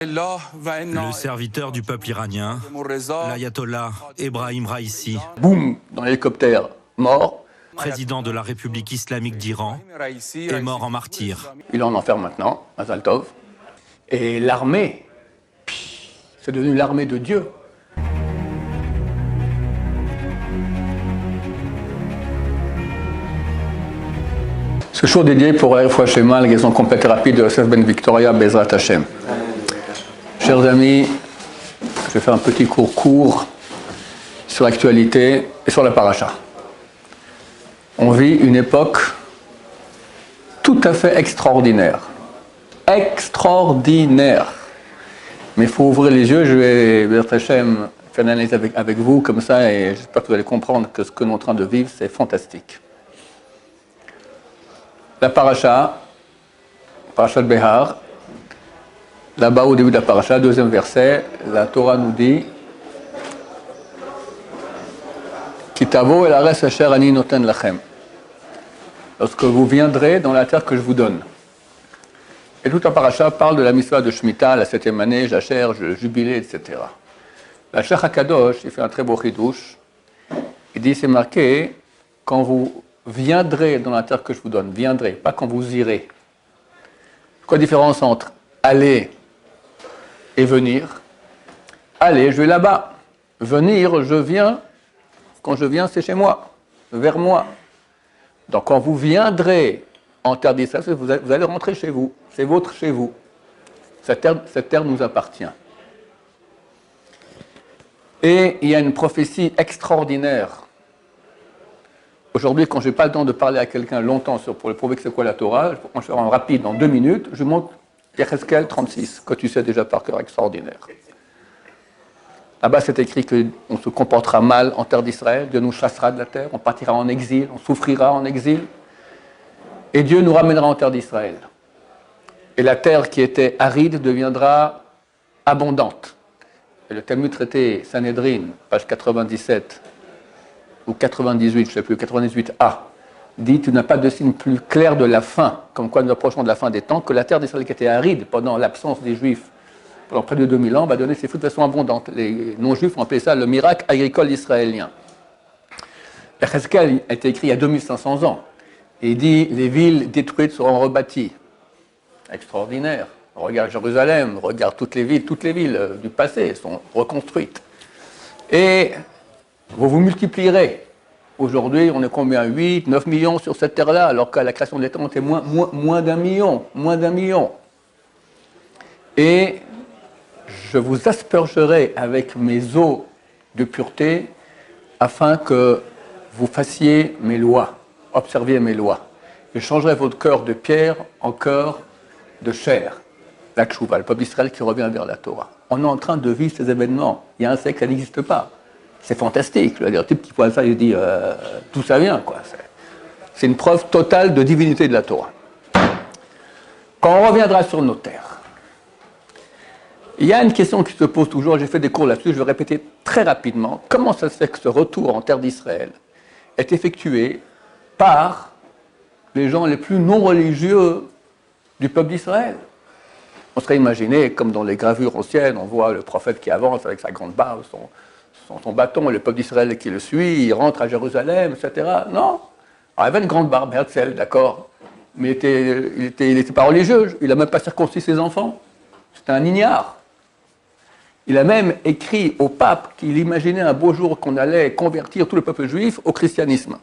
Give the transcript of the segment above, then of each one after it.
Le serviteur du peuple iranien, l'ayatollah Ebrahim Raïssi, Boum, dans l'hélicoptère, mort. président de la République islamique d'Iran, est mort en martyr. Il est en enfer maintenant, à Zaltov. Et l'armée, c'est devenu l'armée de Dieu. Ce show dédié pour Refoua Shema, la guérison complète et rapide de Yosef Ben Victoria, Bezrat Hashem. Chers amis, je vais faire un petit court sur l'actualité et sur la paracha. On vit une époque tout à fait extraordinaire. Extraordinaire. Mais il faut ouvrir les yeux, je vais, Bezrat Hashem, faire une analyse avec vous comme ça et j'espère que vous allez comprendre que ce que nous sommes en train de vivre, c'est fantastique. La paracha de Behar, là-bas au début de la paracha, deuxième verset, la Torah nous dit Kitavo el aretz asher ani noten lachem. Lorsque vous viendrez dans la terre que je vous donne. Et toute la paracha parle de la mitzvah de Shemitah, la 7e année, Jacher, le jubilé, etc. La Sheikh HaKadosh, il fait un très beau chidouche. Il dit c'est marqué quand vous viendrez dans la terre que je vous donne, viendrez, pas quand vous irez. Quoi la différence entre aller et venir? Aller, je vais là-bas. Venir, je viens. Quand je viens, c'est chez moi, vers moi. Donc quand vous viendrez en terre d'Israël, vous allez rentrer chez vous. C'est votre chez vous. Cette terre nous appartient. Et il y a une prophétie extraordinaire. Aujourd'hui, quand je n'ai pas le temps de parler à quelqu'un longtemps pour lui prouver que c'est quoi la Torah, je vais en rapide, en 2 minutes, je montre Yecheskel 36, que tu sais déjà par cœur, extraordinaire. Là-bas, c'est écrit qu'on se comportera mal en terre d'Israël, Dieu nous chassera de la terre, on partira en exil, on souffrira en exil, et Dieu nous ramènera en terre d'Israël. Et la terre qui était aride deviendra abondante. Et le Talmud traité Sanhedrin, page 97, ou 98, je ne sais plus, 98a, dit tu n'as pas de signe plus clair de la fin, comme quoi nous approchons de la fin des temps, que la terre d'Israël qui était aride pendant l'absence des Juifs, pendant près de 2000 ans, va donner ses fruits de façon abondante. Les non-Juifs ont appelé ça le miracle agricole israélien. Yecheskel a été écrit il y a 2500 ans, et il dit les villes détruites seront rebâties. Extraordinaire. Regarde Jérusalem, regarde toutes les villes du passé sont reconstruites. Et vous vous multiplierez. Aujourd'hui, on est combien? 8, 9 millions sur cette terre-là, alors qu'à la création de l'État, on était moins d'un million. Et je vous aspergerai avec mes eaux de pureté afin que vous fassiez mes lois, observiez mes lois. Je changerai votre cœur de pierre en cœur de chair. La tchouva, le peuple d'Israël qui revient vers la Torah. On est en train de vivre ces événements. Il y a un siècle, ça n'existe pas. C'est fantastique. Je veux dire, le type qui voit ça, il dit d'où ça vient, quoi. C'est une preuve totale de divinité de la Torah. Quand on reviendra sur nos terres, il y a une question qui se pose toujours, j'ai fait des cours là-dessus, je vais répéter très rapidement. Comment ça se fait que ce retour en terre d'Israël est effectué par les gens les plus non religieux du peuple d'Israël? On serait imaginé, comme dans les gravures anciennes, on voit le prophète qui avance avec sa grande barbe, son bâton, et le peuple d'Israël qui le suit, il rentre à Jérusalem, etc. Non. Alors, il avait une grande barbe, Herzl, d'accord, mais il était pas religieux, il n'a même pas circoncis ses enfants. C'était un ignare. Il a même écrit au pape qu'il imaginait un beau jour qu'on allait convertir tout le peuple juif au christianisme.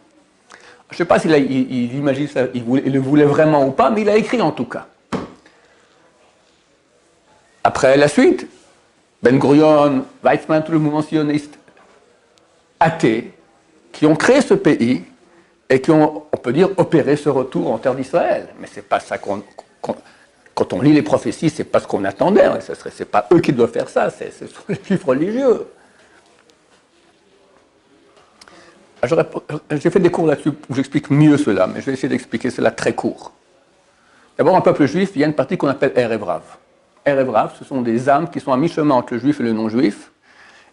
Je ne sais pas s'il imagine ça, il le voulait vraiment ou pas, mais il a écrit en tout cas. Après la suite, Ben Gurion, Weizmann, tout le mouvement sioniste athée, qui ont créé ce pays et qui ont, on peut dire, opéré ce retour en terre d'Israël. Mais c'est pas ça quand on lit les prophéties, c'est pas ce qu'on attendait. C'est pas eux qui doivent faire ça, c'est les juifs religieux. J'ai fait des cours là-dessus où j'explique mieux cela, mais je vais essayer d'expliquer cela très court. D'abord, un peuple juif, il y a une partie qu'on appelle Erev Rav. Erev Rav, ce sont des âmes qui sont à mi-chemin entre le juif et le non-juif,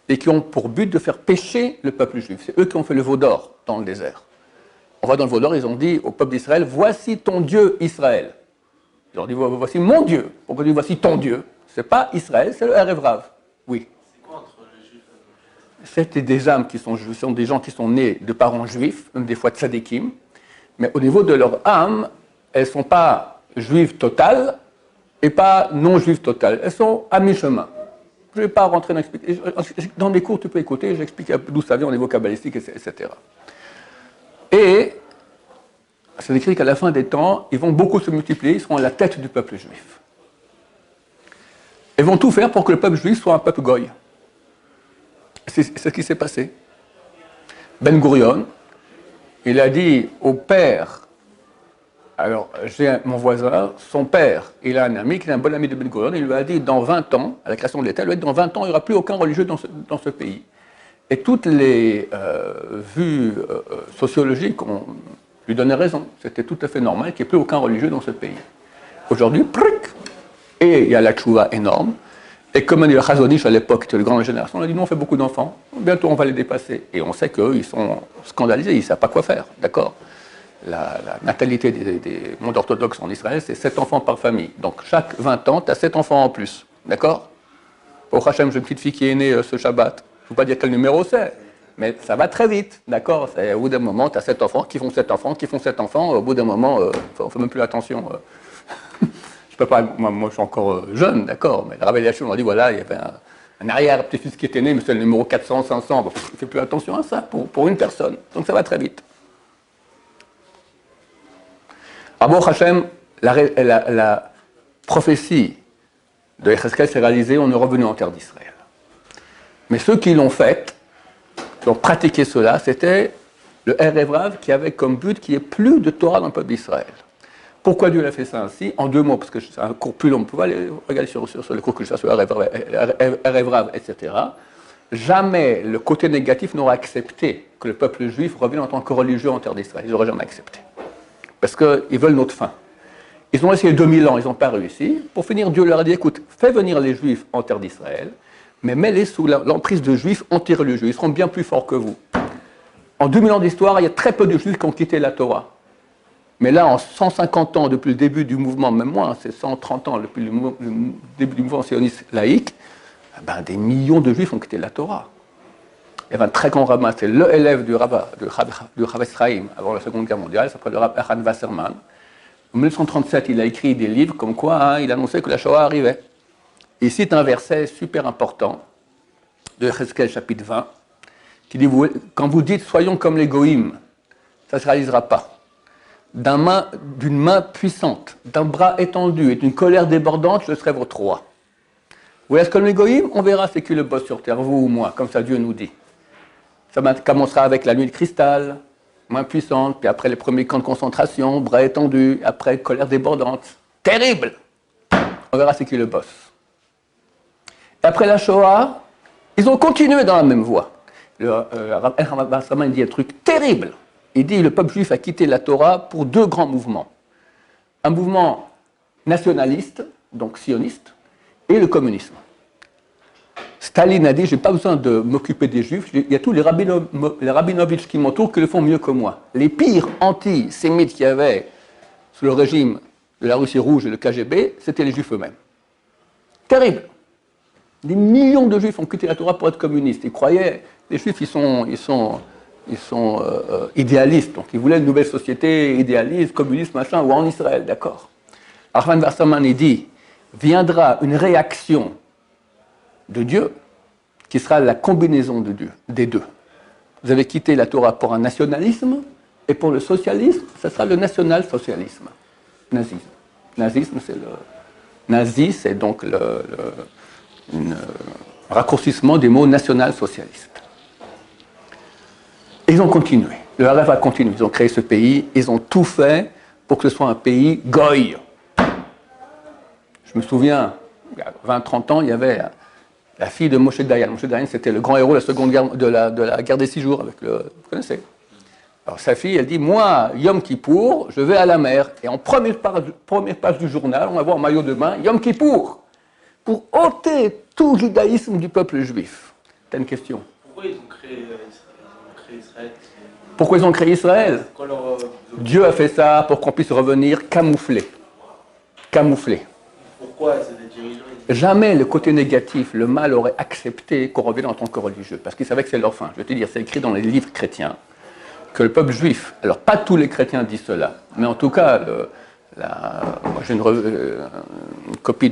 et qui ont pour but de faire pécher le peuple juif. C'est eux qui ont fait le veau d'or dans le désert. On va dans le veau d'or, ils ont dit au peuple d'Israël, voici ton Dieu Israël. Ils ont dit, voici mon Dieu. Pourquoi dire voici ton Dieu? C'est pas Israël, c'est le Erev Rav. Oui. C'est quoi entre les juifs et les C'était des âmes qui sont des gens qui sont nés de parents juifs, même des fois tzadikim, mais au niveau de leur âme, elles ne sont pas juives totales et pas non juives totales. Elles sont à mi-chemin. Je ne vais pas rentrer dans les cours, tu peux écouter, j'explique d'où ça vient au niveau kabbalistique, etc. Et c'est écrit qu'à la fin des temps, ils vont beaucoup se multiplier, ils seront à la tête du peuple juif. Ils vont tout faire pour que le peuple juif soit un peuple goy. C'est ce qui s'est passé. Ben Gurion, il a dit au père, alors j'ai mon voisin, son père, il a un ami qui est un bon ami de Ben Gurion, il lui a dit dans 20 ans, à la création de l'État, il lui a dit dans 20 ans, il n'y aura plus aucun religieux dans ce pays. Et toutes les vues sociologiques lui donnaient raison. C'était tout à fait normal qu'il n'y ait plus aucun religieux dans ce pays. Aujourd'hui, et il y a la tchouva énorme. Et comme a dit le Chazonish à l'époque, qui était le grand génération, on a dit nous on fait beaucoup d'enfants, bientôt on va les dépasser. Et on sait qu'eux, ils sont scandalisés, ils ne savent pas quoi faire, d'accord ? La natalité des mondes orthodoxes en Israël, c'est 7 enfants par famille. Donc chaque 20 ans, tu as 7 enfants en plus, d'accord ? Au Hachem, j'ai une petite fille qui est née ce Shabbat. Je ne peux pas dire quel numéro c'est, mais ça va très vite, d'accord ? Au bout d'un moment, tu as 7 enfants qui font 7 enfants, qui font 7 enfants. Au bout d'un moment, on ne fait même plus attention. Je peux pas, moi je suis encore jeune, d'accord, mais le Rabbi Eliashib, on a dit voilà, il y avait un arrière-petit-fils qui était né, mais c'est le numéro 400, 500, bon, il ne fait plus attention à ça pour une personne. Donc ça va très vite. Abou Hachem, la prophétie de Yecheskel s'est réalisée, on est revenu en terre d'Israël. Mais ceux qui l'ont faite, qui ont pratiqué cela, c'était le Erev Rav qui avait comme but qu'il n'y ait plus de Torah dans le peuple d'Israël. Pourquoi Dieu a fait ça ainsi? En 2 mots, parce que c'est un cours plus long, vous pouvez aller regarder sur le cours que je fais sur Erev Rav, etc. Jamais le côté négatif n'aura accepté que le peuple juif revienne en tant que religieux en terre d'Israël. Ils n'auraient jamais accepté. Parce qu'ils veulent notre fin. Ils ont essayé 2000 ans, ils n'ont pas réussi. Pour finir, Dieu leur a dit, écoute, fais venir les juifs en terre d'Israël, mais mets-les sous l'emprise de juifs anti-religieux. Ils seront bien plus forts que vous. En 2000 ans d'histoire, il y a très peu de juifs qui ont quitté la Torah. Mais là, en 150 ans, depuis le début du mouvement, même moins, c'est 130 ans depuis le début du mouvement sioniste laïque, des millions de juifs ont quitté la Torah. Il y avait un très grand rabbin, c'est l'élève du Rav Israïm avant la Seconde Guerre mondiale, il s'appelle le Rav Echan Wasserman. En 1937, il a écrit des livres comme quoi il annonçait que la Shoah arrivait. Il cite un verset super important de Yecheskel chapitre 20 qui dit quand vous dites soyons comme les goïms, ça ne se réalisera pas. D'une main puissante, d'un bras étendu et d'une colère débordante, je serai votre roi. Vous voyez ce que les goïms, on verra c'est qui le boss sur terre, vous ou moi, comme ça Dieu nous dit. Ça commencera avec la nuit de cristal, main puissante, puis après les premiers camps de concentration, bras étendus, après colère débordante. Terrible! On verra c'est qui le boss. Et après la Shoah, ils ont continué dans la même voie. Le Rav Wasserman dit un truc terrible. Il dit le peuple juif a quitté la Torah pour 2 grands mouvements. Un mouvement nationaliste, donc sioniste, et le communisme. Staline a dit, je n'ai pas besoin de m'occuper des juifs, il y a tous les Rabinovitch qui m'entourent qui le font mieux que moi. Les pires antisémites qu'il y avait sous le régime de la Russie rouge et le KGB, c'était les juifs eux-mêmes. Terrible. Des millions de juifs ont quitté la Torah pour être communistes. Ils croyaient, les juifs ils sont idéalistes, donc ils voulaient une nouvelle société idéaliste, communiste, machin, ou en Israël, d'accord. Rav Wasserman, il dit, viendra une réaction de Dieu qui sera la combinaison de Dieu, des deux. Vous avez quitté la Torah pour un nationalisme, et pour le socialisme, ça sera le national-socialisme, nazisme. Nazisme, c'est le... Nazi, c'est donc un raccourcissement des mots national-socialiste. Ils ont continué. Le Rav a continué. Ils ont créé ce pays. Ils ont tout fait pour que ce soit un pays goy. Je me souviens, il y a 20-30 ans, il y avait la fille de Moshe Dayan. Moshe Dayan, c'était le grand héros de la seconde guerre, de la guerre des 6 jours. Vous connaissez. Alors sa fille, elle dit, moi, Yom Kippour, je vais à la mer. Et en première page du journal, on va voir en maillot de bain, Yom Kippour, pour ôter tout judaïsme du peuple juif. T'as une question? Pourquoi ils ont créé Israël? Pourquoi ils ont créé Israël? Dieu a fait ça pour qu'on puisse revenir camouflé. Camouflé. Pourquoi c'est des dirigeants? jamais le côté négatif, le mal aurait accepté qu'on revienne en tant que religieux, parce qu'ils savaient que c'est leur fin. Je vais te dire, c'est écrit dans les livres chrétiens que le peuple juif, alors pas tous les chrétiens disent cela, mais en tout cas, moi j'ai une copie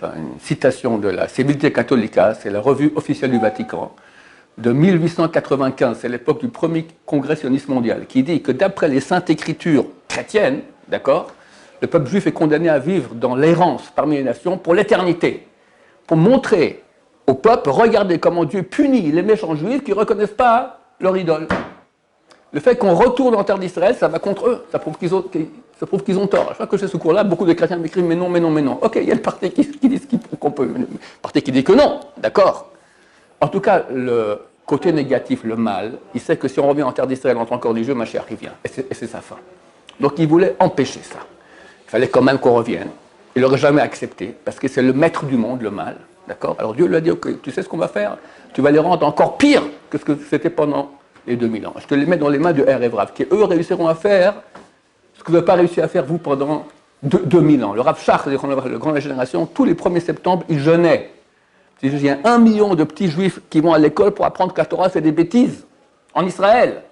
une citation de la Civilté Catholica, c'est la revue officielle du Vatican, de 1895, c'est l'époque du premier congrès sioniste mondial, qui dit que d'après les saintes écritures chrétiennes, d'accord, le peuple juif est condamné à vivre dans l'errance parmi les nations pour l'éternité, pour montrer au peuple, regardez comment Dieu punit les méchants juifs qui ne reconnaissent pas leur idole. Le fait qu'on retourne en terre d'Israël, ça va contre eux, ça prouve qu'ils ont tort. À chaque fois que j'ai ce cours-là, beaucoup de chrétiens m'écrivent mais non, mais non, mais non. Ok, il y a le parti qui dit qu'on peut, le parti qui dit que non, d'accord. En tout cas, le côté négatif, le mal, il sait que si on revient en terre d'Israël en tant que religieux, Mashiach il vient, et c'est sa fin. Donc il voulait empêcher ça. Il fallait quand même qu'on revienne. Il n'aurait jamais accepté, parce que c'est le maître du monde, le mal, d'accord. Alors Dieu lui a dit, ok, tu sais ce qu'on va faire, tu vas les rendre encore pire que ce que c'était pendant les 2000 ans. Je te les mets dans les mains de Er et Vrav, qui eux réussiront à faire ce que vous n'avez pas réussi à faire vous pendant 2000 ans. Le Rav Shach, le grand de la génération, tous les 1er septembre, il jeûnait. Il y a 1 million de petits juifs qui vont à l'école pour apprendre que la Torah c'est des bêtises. En Israël.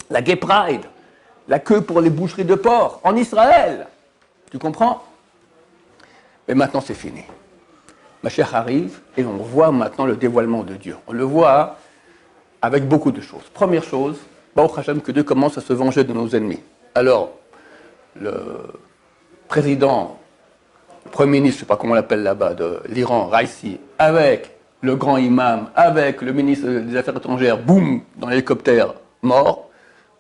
La Gay Pride. La queue pour les boucheries de porc. En Israël. Tu comprends? Mais maintenant c'est fini. Mashiach arrive et on voit maintenant le dévoilement de Dieu. On le voit avec beaucoup de choses. Première chose, Baruch Hashem, que Dieu commence à se venger de nos ennemis. Alors, le président, le premier ministre, je ne sais pas comment on l'appelle là-bas, de l'Iran, Raisi, avec le grand imam, avec le ministre des Affaires étrangères, boum, dans l'hélicoptère, mort.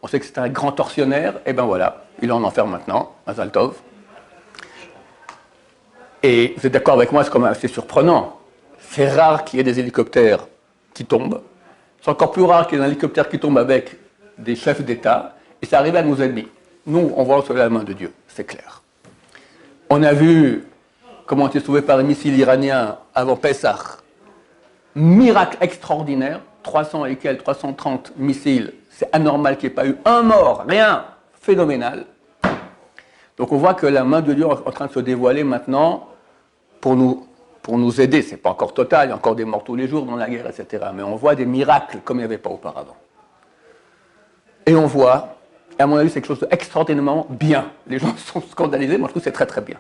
On sait que c'est un grand tortionnaire, et ben voilà, il est en enfer maintenant, Mazal Tov. Et vous êtes d'accord avec moi, c'est quand même assez surprenant. C'est rare qu'il y ait des hélicoptères qui tombent. C'est encore plus rare qu'il y ait un hélicoptère qui tombe avec des chefs d'État, et ça arrive à nos ennemis. Nous, on voit sur la main de Dieu, c'est clair. On a vu comment on était sauvé par un missile iranien avant Pessah. Miracle extraordinaire, 300 et quelques, 330 missiles, c'est anormal qu'il n'y ait pas eu un mort, rien, phénoménal. Donc on voit que la main de Dieu est en train de se dévoiler maintenant pour nous aider. Ce n'est pas encore total, il y a encore des morts tous les jours dans la guerre, etc. Mais on voit des miracles comme il n'y avait pas auparavant. Et on voit, et à mon avis c'est quelque chose d'extraordinairement bien. Les gens sont scandalisés, moi je trouve que c'est très très bien.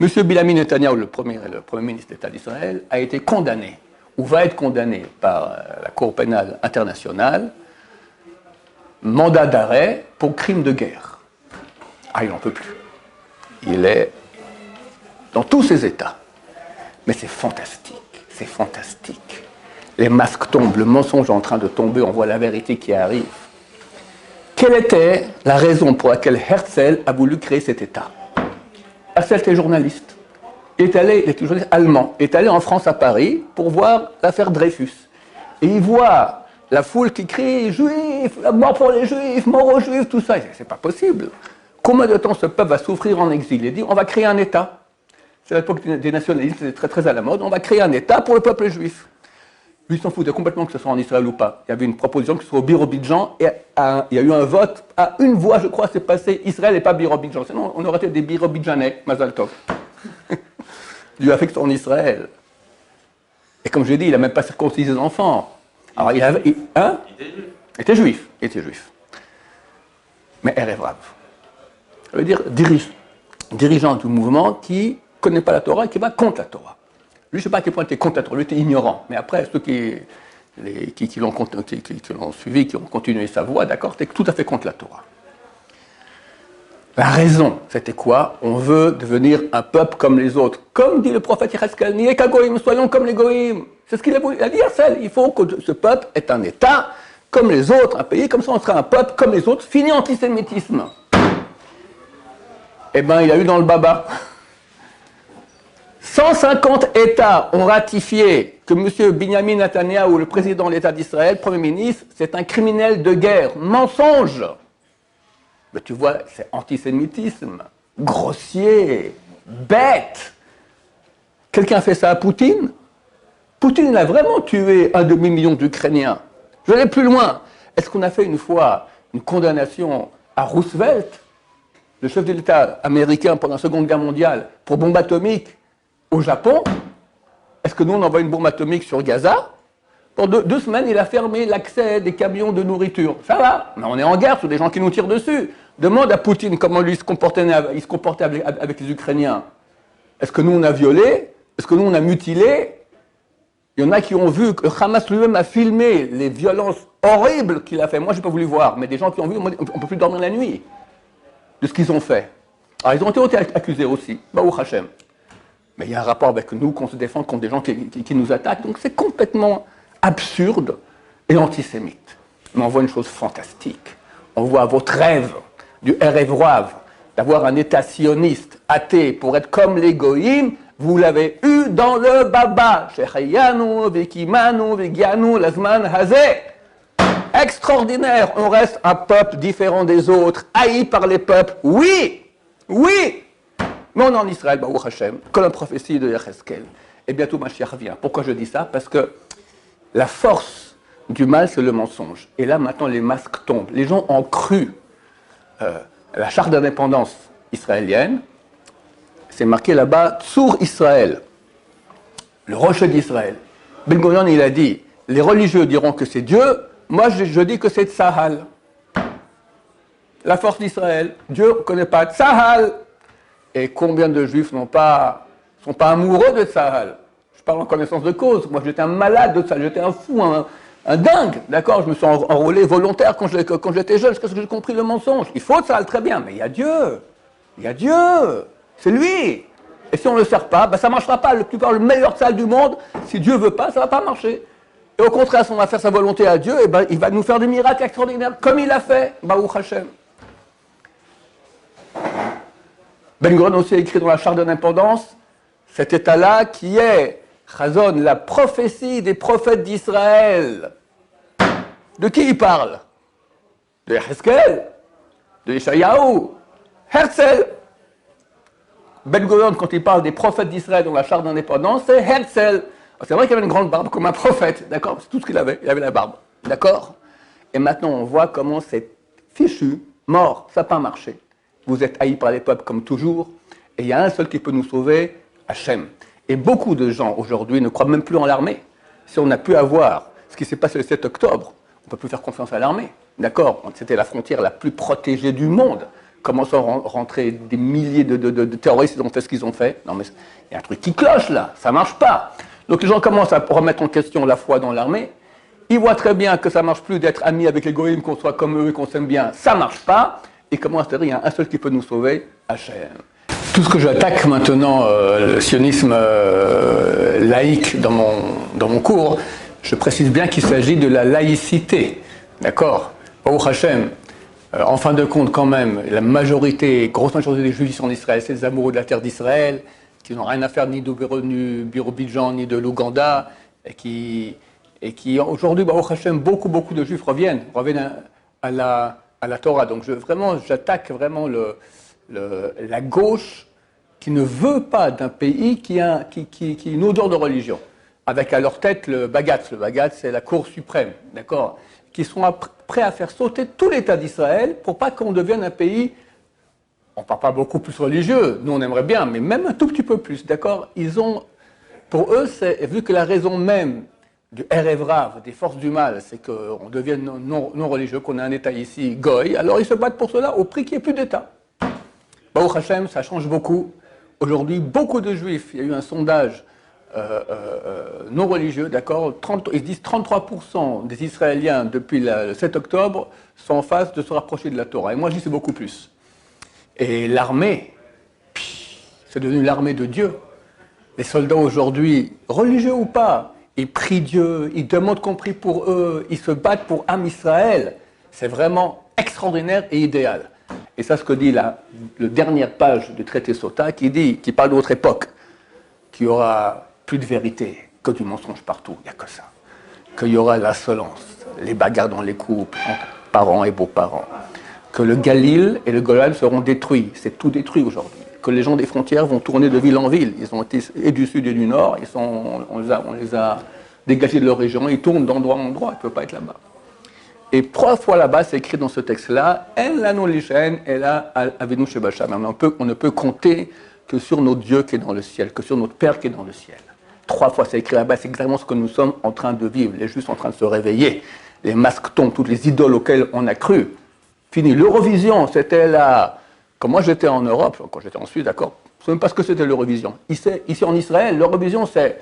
Monsieur Benjamin Netanyahu, le premier ministre d'État d'Israël, a été condamné, ou va être condamné par la Cour pénale internationale, mandat d'arrêt pour crime de guerre. Ah, il n'en peut plus. Il est dans tous ses états. Mais c'est fantastique, c'est fantastique. Les masques tombent, le mensonge est en train de tomber, on voit la vérité qui arrive. Quelle était la raison pour laquelle Herzl a voulu créer cet État? Herzl était journaliste. Il était journaliste allemand. Il est allé en France, à Paris, pour voir l'affaire Dreyfus. Et il voit la foule qui crie « Juifs, mort pour les Juifs, mort aux Juifs », tout ça. C'est pas possible. Combien de temps ce peuple va souffrir en exil? Il dit « On va créer un État ». C'est l'époque des nationalistes, c'est très très à la mode. On va créer un État pour le peuple juif. Lui, il s'en foutait complètement que ce soit en Israël ou pas. Il y avait une proposition que ce soit au Birobidjan, et il y a eu un vote à une voix, je crois, c'est passé Israël et pas Birobidjan. Sinon, on aurait été des Birobidjanais, Mazal Tov. Dieu a fait que c'est en Israël. Et comme je l'ai dit, il n'a même pas circoncisé les enfants. Alors, il était juif. Il était juif. Mais Er et Vrav. Ça veut dire dirigeant du mouvement qui ne connaît pas la Torah et qui va contre la Torah. Lui, je ne sais pas à quel point il était contre la Torah, lui était ignorant. Mais après, ceux qui l'ont suivi, qui ont continué sa voie, d'accord, c'était tout à fait contre la Torah. La raison, c'était quoi? On veut devenir un peuple comme les autres. Comme dit le prophète Yecheskel, Niye kagoïm, soyons comme les goïm. C'est ce qu'il a dit à Herzl. Il faut que ce peuple ait un État comme les autres, un pays, comme ça on sera un peuple comme les autres, fini antisémitisme. Eh bien, il a eu dans le baba. 150 États ont ratifié que M. Benjamin Netanyahu, le président de l'État d'Israël, Premier ministre, c'est un criminel de guerre. Mensonge. Mais tu vois, c'est antisémitisme, grossier, bête. Quelqu'un fait ça à Poutine? Poutine a vraiment tué 1 demi-million d'Ukrainiens. Je vais aller plus loin. Est-ce qu'on a fait une fois une condamnation à Roosevelt, le chef de l'État américain pendant la Seconde Guerre mondiale, pour bombe atomique? au Japon, est-ce que nous, on envoie une bombe atomique sur Gaza? Pour deux semaines, il a fermé l'accès des camions de nourriture. Ça va, mais on est en guerre sur des gens qui nous tirent dessus. Demande à Poutine comment lui il se comportait avec les Ukrainiens. Est-ce que nous, on a violé? Est-ce que nous, on a mutilé? Il y en a qui ont vu que Hamas lui-même a filmé les violences horribles qu'il a fait. Moi, je n'ai pas voulu voir, mais des gens qui ont vu, on ne peut plus dormir la nuit de ce qu'ils ont fait. Alors, ils ont été accusés aussi, Baruch Hashem. Mais il y a un rapport avec nous, qu'on se défend contre des gens qui nous attaquent. Donc, c'est complètement absurde et antisémite. Mais on voit une chose fantastique. On voit votre rêve du Erev Rav, d'avoir un État sioniste, athée, pour être comme les goïms, vous l'avez eu dans le Baba. Shechayanu, Vekimanu, Vegianu, Lazman, Hazé. Extraordinaire, on reste un peuple différent des autres, haï par les peuples. Oui, oui. Mais on est en Israël, Baruch Hashem, comme la prophétie de Yecheskel. Et bientôt Mashiach revient. Pourquoi je dis ça? Parce que la force du mal, c'est le mensonge. Et là, maintenant, les masques tombent. Les gens ont cru la charte d'indépendance israélienne. C'est marqué là-bas, Tsur Israël, le rocher d'Israël. Ben Gurion, il a dit, les religieux diront que c'est Dieu, moi je dis que c'est Tsahal. La force d'Israël, Dieu ne connaît pas Tsahal. Et combien de juifs sont pas amoureux de Tsahal? Je parle en connaissance de cause. Moi j'étais un malade de Tsahal, j'étais un fou, un dingue. D'accord, je me suis enrôlé volontaire quand j'étais jeune, parce que j'ai compris le mensonge. Il faut Tsahal, très bien, mais il y a Dieu. Il y a Dieu. C'est lui. Et si on ne le sert pas, ça ne marchera pas. Le meilleur Tsahal du monde, si Dieu ne veut pas, ça ne va pas marcher. Et au contraire, si on va faire sa volonté à Dieu, il va nous faire des miracles extraordinaires, comme il a fait, Baruch Hashem. Ben Gurion aussi a écrit dans la charte de l'indépendance, cet état-là qui est, Chazon, la prophétie des prophètes d'Israël. De qui il parle? De Yecheskel, de Yeshayahu, Herzl. Ben Gurion, quand il parle des prophètes d'Israël dans la charte d'indépendance, c'est Herzl. C'est vrai qu'il avait une grande barbe comme un prophète, d'accord? C'est tout ce qu'il avait, il avait la barbe, d'accord? Et maintenant, on voit comment c'est fichu, mort, ça n'a pas marché. Vous êtes haïs par les peuples comme toujours, et il y a un seul qui peut nous sauver, Hachem. Et beaucoup de gens aujourd'hui ne croient même plus en l'armée. Si on a pu avoir ce qui s'est passé le 7 octobre, on ne peut plus faire confiance à l'armée, d'accord? C'était la frontière la plus protégée du monde. Comment sont rentrés des milliers de terroristes, ils ont fait ce qu'ils ont fait? Non mais il y a un truc qui cloche là, ça ne marche pas. Donc les gens commencent à remettre en question la foi dans l'armée. Ils voient très bien que ça ne marche plus d'être amis avec les goïms, qu'on soit comme eux et qu'on s'aime bien. Ça ne marche pas. Et commencent à dire, il y a un seul qui peut nous sauver, Hachem. Tout ce que j'attaque maintenant, le sionisme laïque dans mon cours, je précise bien qu'il s'agit de la laïcité. D'accord? Baruch Hachem. En fin de compte, quand même, la grosse majorité des juifs en Israël, c'est des amoureux de la terre d'Israël, qui n'ont rien à faire ni d'Azerbaïdjan ni de l'Ouganda, et qui aujourd'hui, Baruch Hashem, beaucoup de juifs reviennent à la Torah. Donc j'attaque vraiment la gauche qui ne veut pas d'un pays qui a une odeur de religion, avec à leur tête le Bagatz. Le Bagatz, c'est la Cour suprême, d'accord, qui sont prêts à faire sauter tout l'État d'Israël pour pas qu'on devienne un pays. On ne parle pas beaucoup plus religieux, nous on aimerait bien, mais même un tout petit peu plus, d'accord? Pour eux, vu que la raison même du Erev Rav, des forces du mal, c'est qu'on devienne non religieux, qu'on a un État ici, goy, alors ils se battent pour cela au prix qu'il n'y ait plus d'État. Baruch Hashem, ça change beaucoup. Aujourd'hui, beaucoup de juifs, il y a eu un sondage non religieux, d'accord? Ils disent 33% des Israéliens depuis le 7 octobre sont en phase de se rapprocher de la Torah. Et moi je dis c'est beaucoup plus. Et l'armée, c'est devenu l'armée de Dieu. Les soldats aujourd'hui, religieux ou pas, ils prient Dieu, ils demandent qu'on prie pour eux, ils se battent pour Am Israël. C'est vraiment extraordinaire et idéal. Et ça, ce que dit la dernière page du traité Sota, qui parle de votre époque, qu'il y aura plus de vérité que du mensonge partout, il n'y a que ça. Qu'il y aura l'insolence, les bagarres dans les couples, entre parents et beaux-parents. Que le Galil et le Golan seront détruits. C'est tout détruit aujourd'hui. Que les gens des frontières vont tourner de ville en ville. Ils ont été et du sud et du nord. On les a dégagés de leur région. Ils tournent d'endroit en endroit. Ils ne peuvent pas être là-bas. Et 3 fois là-bas, c'est écrit dans ce texte-là, En lanu lishen ela avinu shebasham. On ne peut compter que sur notre Dieu qui est dans le ciel, que sur notre Père qui est dans le ciel. 3 fois, c'est écrit là-bas, c'est exactement ce que nous sommes en train de vivre. Les Juifs sont en train de se réveiller. Les masques tombent, toutes les idoles auxquelles on a cru. Fini. L'Eurovision, c'était là. Quand moi j'étais en Europe, quand j'étais en Suisse, d'accord, je ne sais même pas ce que c'était l'Eurovision. Ici en Israël, l'Eurovision, c'est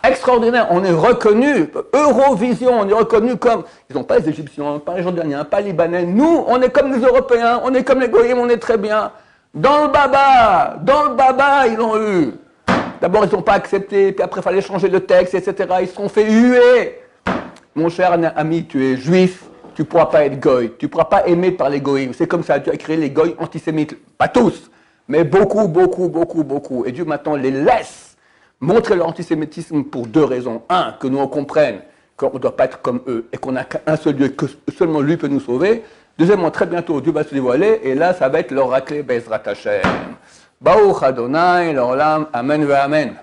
extraordinaire, on est reconnu. Eurovision, on est reconnu comme. Ils n'ont pas les Égyptiens, pas les Jordaniens, pas les Libanais. Nous, on est comme les Européens, on est comme les Goïms, on est très bien. Dans le Baba, ils l'ont eu. D'abord, ils n'ont pas accepté, puis après, il fallait changer le texte, etc. Ils se sont fait huer. Mon cher ami, tu es juif, tu ne pourras pas être goy, tu ne pourras pas aimer par les goïms. C'est comme ça, Dieu a créé les goïs antisémites. Pas tous, mais beaucoup, beaucoup, beaucoup, beaucoup. Et Dieu maintenant les laisse montrer leur antisémitisme pour 2 raisons. 1, que nous on comprenne qu'on ne doit pas être comme eux et qu'on n'a qu'un seul Dieu, que seulement lui peut nous sauver. Deuxièmement, très bientôt, Dieu va se dévoiler et là, ça va être l'oracle Bezrat Hashem. Baruch Adonai, l'Olam, Amen ve Amen.